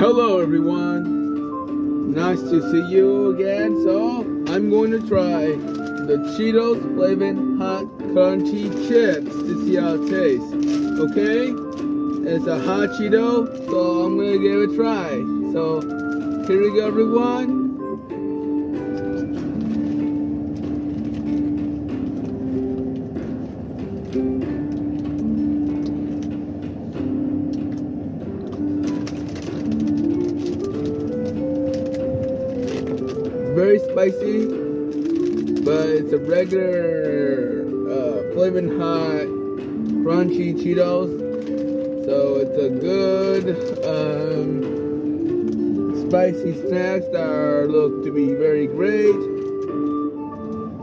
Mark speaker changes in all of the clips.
Speaker 1: Hello everyone, nice to see you again. So I'm going to try the Cheetos Flamin' Hot Crunchy Chips to see how it tastes. Okay, it's a hot Cheeto, so I'm going to give it a try. So here we go everyone. Very spicy, but it's a regular Flamin' Hot Crunchy Cheetos, so it's a good spicy snacks that look to be very great.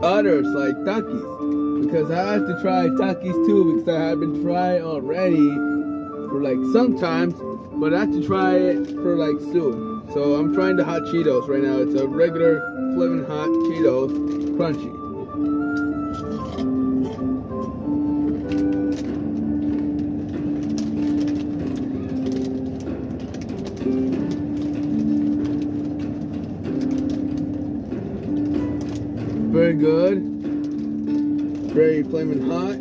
Speaker 1: Others like Takis, because I have to try Takis too, because I haven't tried already for like sometimes, but I have to try it for like soon. So I'm trying the hot Cheetos right now. It's a regular Flamin' Hot Cheetos Crunchy. Very good. Very Flamin' Hot.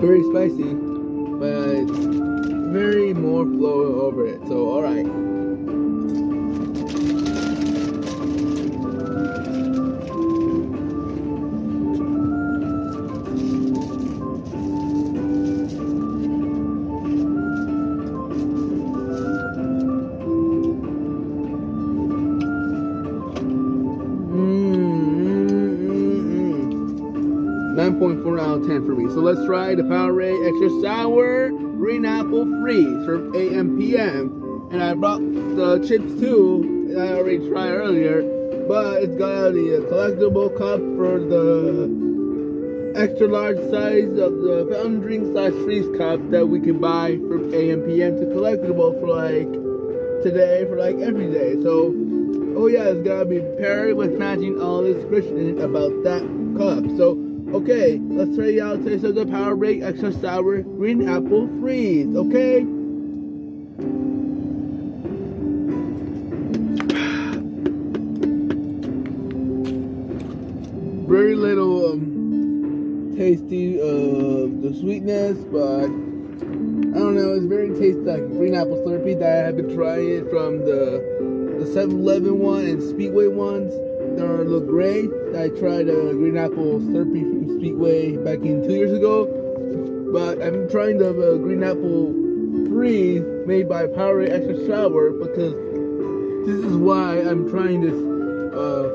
Speaker 1: Very spicy, but very more flow over it, so alright. Nine 9.4 out of 10 for me. So let's try the Powerade Extra Sour Green Apple Freeze from AM/PM. And I brought the chips too, that I already tried earlier. But it's got the collectible cup for the extra large size of the fountain drink / freeze cup that we can buy from AM/PM to collectible for like today, for like every day. So, oh yeah, it's gotta be paired with matching all this description about that cup. So, okay, let's try out the taste of the Powerade Extra Sour Green Apple Freeze, okay? Very little tasty the sweetness, but I don't know, it's very tasty like green apple Slurpee that I have been trying it from the 7-Eleven one and Speedway ones. They look great. I tried a green apple Slurpee from Speedway back in 2 years ago, but I'm trying the green apple Freeze made by Powerade Extra Sour because this is why I'm trying this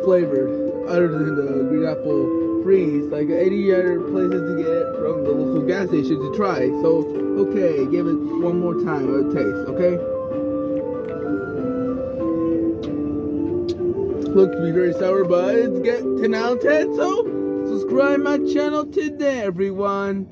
Speaker 1: flavor other than the green apple Freeze, like 80 other places to get from the local gas station to try. So, okay, give it one more time a taste, okay? Looks to be very sour, but it's get 10 out of 10, so subscribe my channel today, everyone.